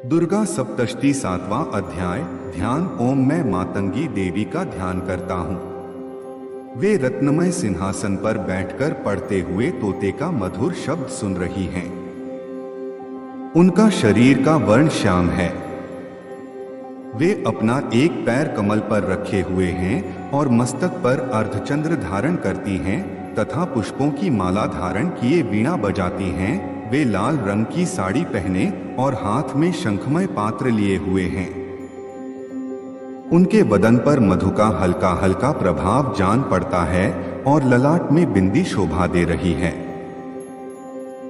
दुर्गा सप्तशती 7वां अध्याय। ध्यान। ओम। मैं मातंगी देवी का ध्यान करता हूँ। वे रत्नमय सिंहासन पर बैठकर पढ़ते हुए तोते का मधुर शब्द सुन रही हैं। उनका शरीर का वर्ण श्याम है। वे अपना एक पैर कमल पर रखे हुए हैं और मस्तक पर अर्धचंद्र धारण करती हैं तथा पुष्पों की माला धारण किए वीणा बजाती हैं। वे लाल रंग की साड़ी पहने और हाथ में शंखमय पात्र लिए हुए हैं। उनके बदन पर मधु का हल्का हल्का प्रभाव जान पड़ता है और ललाट में बिंदी शोभा दे रही है।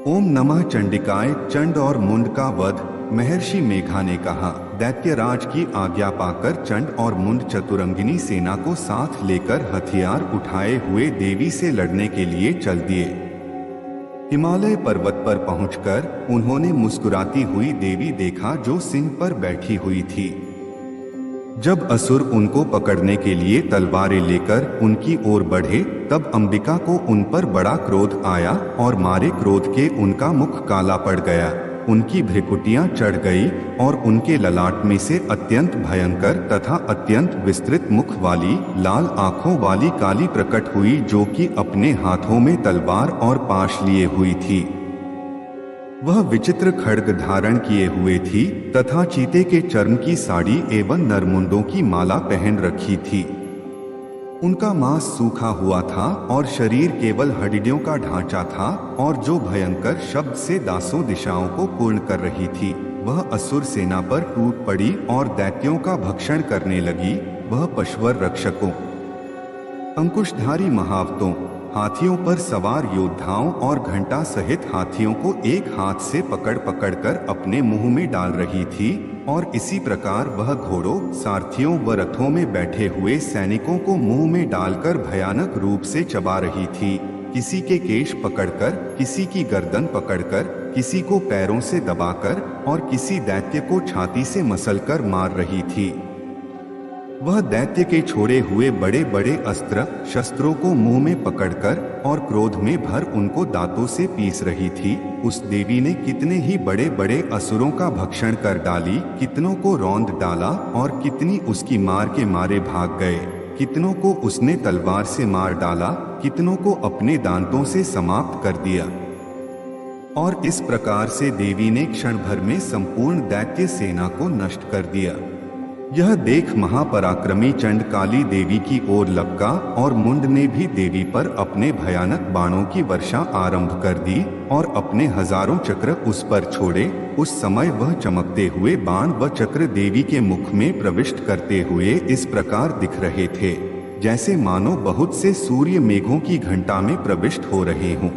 ओम नमः चंडिकाय। चंड और मुंड का वध। महर्षि मेघा ने कहा। दैत्यराज की आज्ञा पाकर चंड और मुंड चतुरंगिनी सेना को साथ लेकर हथियार उठाए हुए देवी से लड़ने के लिए चल दिए। हिमालय पर्वत पर पहुंचकर उन्होंने मुस्कुराती हुई देवी देखा जो सिंह पर बैठी हुई थी। जब असुर उनको पकड़ने के लिए तलवारें लेकर उनकी ओर बढ़े तब अंबिका को उन पर बड़ा क्रोध आया और मारे क्रोध के उनका मुख काला पड़ गया। उनकी भ्रिकुटियां चढ़ गई और उनके ललाट में से अत्यंत भयंकर तथा अत्यंत विस्तृत मुख वाली लाल आंखों वाली काली प्रकट हुई जो कि अपने हाथों में तलवार और पाश लिए हुई थी। वह विचित्र खड्ग धारण किए हुए थी तथा चीते के चर्म की साड़ी एवं नरमुंडों की माला पहन रखी थी। उनका मांस सूखा हुआ था और शरीर केवल हड्डियों का ढांचा था और जो भयंकर शब्द से दासों दिशाओं को पूर्ण कर रही थी। वह असुर सेना पर टूट पड़ी और दैत्यों का भक्षण करने लगी। वह पशुवर रक्षकों, अंकुशधारी महावतों, हाथियों पर सवार योद्धाओं और घंटा सहित हाथियों को एक हाथ से पकड़ पकड़कर अपने मुंह में डाल रही थी और इसी प्रकार वह घोड़ों, सारथियों व रथों में बैठे हुए सैनिकों को मुंह में डालकर भयानक रूप से चबा रही थी। किसी के केश पकड़कर, किसी की गर्दन पकड़कर, किसी को पैरों से दबाकर और किसी दैत्य को छाती से मसलकर मार रही थी। वह दैत्य के छोड़े हुए बड़े बड़े अस्त्र शस्त्रों को मुंह में पकड़कर और क्रोध में भर उनको दांतों से पीस रही थी। उस देवी ने कितने ही बड़े बड़े असुरों का भक्षण कर डाली, कितनों को रौंद डाला और कितनी उसकी मार के मारे भाग गए। कितनों को उसने तलवार से मार डाला, कितनों को अपने दांतों से समाप्त कर दिया। और इस प्रकार से देवी ने क्षण भर में संपूर्ण दैत्य सेना को नष्ट कर दिया। यह देख महापराक्रमी चंड काली देवी की ओर लपका और मुंड ने भी देवी पर अपने भयानक बाणों की वर्षा आरंभ कर दी और अपने हजारों चक्र उस पर छोड़े। उस समय वह चमकते हुए बाण व चक्र देवी के मुख में प्रविष्ट करते हुए इस प्रकार दिख रहे थे जैसे मानो बहुत से सूर्य मेघों की घंटा में प्रविष्ट हो रहे हों।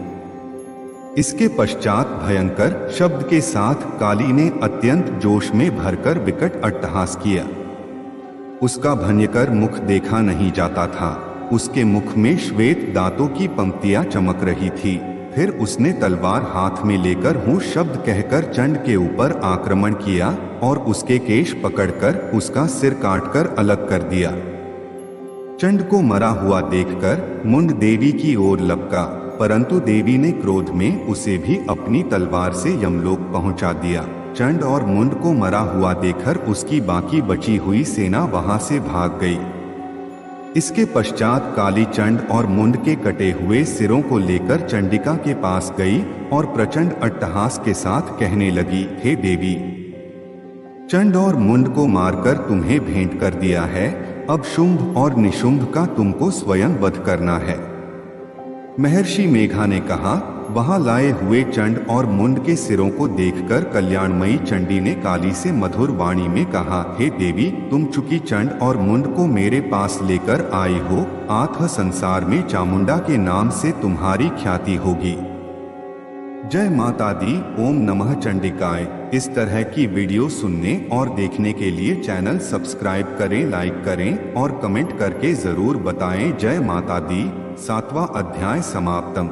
इसके पश्चात भयंकर शब्द के साथ काली ने अत्यंत जोश में भरकर विकट अट्टहास किया। उसका भयंकर मुख देखा नहीं जाता था। उसके मुख में श्वेत दांतों की पंक्तियां चमक रही थी। फिर उसने तलवार हाथ में लेकर हूँ शब्द कहकर चंड के ऊपर आक्रमण किया और उसके केश पकड़कर उसका सिर काटकर अलग कर दिया। चंड को मरा हुआ देखकर मुंड देवी की ओर लपका, परंतु देवी ने क्रोध में उसे भी अपनी तलवार से यमलोक पहुंचा दिया। चंड और मुंड को मरा हुआ देखकर उसकी बाकी बची हुई सेना वहां से भाग गई। इसके पश्चात काली चंड और मुंड के कटे हुए सिरों को लेकर चंडिका के पास गई और प्रचंड अट्टहास के साथ कहने लगी, हे देवी, चंड और मुंड को मारकर तुम्हें भेंट कर दिया है। अब शुंभ और निशुंभ का तुमको स्वयं वध करना है। महर्षि मेघा ने कहा। वहां लाए हुए चंड और मुंड के सिरों को देखकर कल्याणमयी चंडी ने काली से मधुर वाणी में कहा, हे देवी, तुम चूंकि चंड और मुंड को मेरे पास लेकर आई हो, आठ संसार में चामुंडा के नाम से तुम्हारी ख्याति होगी। जय माता दी। ओम नमः चंडिकाय। इस तरह की वीडियो सुनने और देखने के लिए चैनल सब्सक्राइब करें, लाइक करें और कमेंट करके जरूर बताएं। जय माता दी। 7वां अध्याय समाप्तम।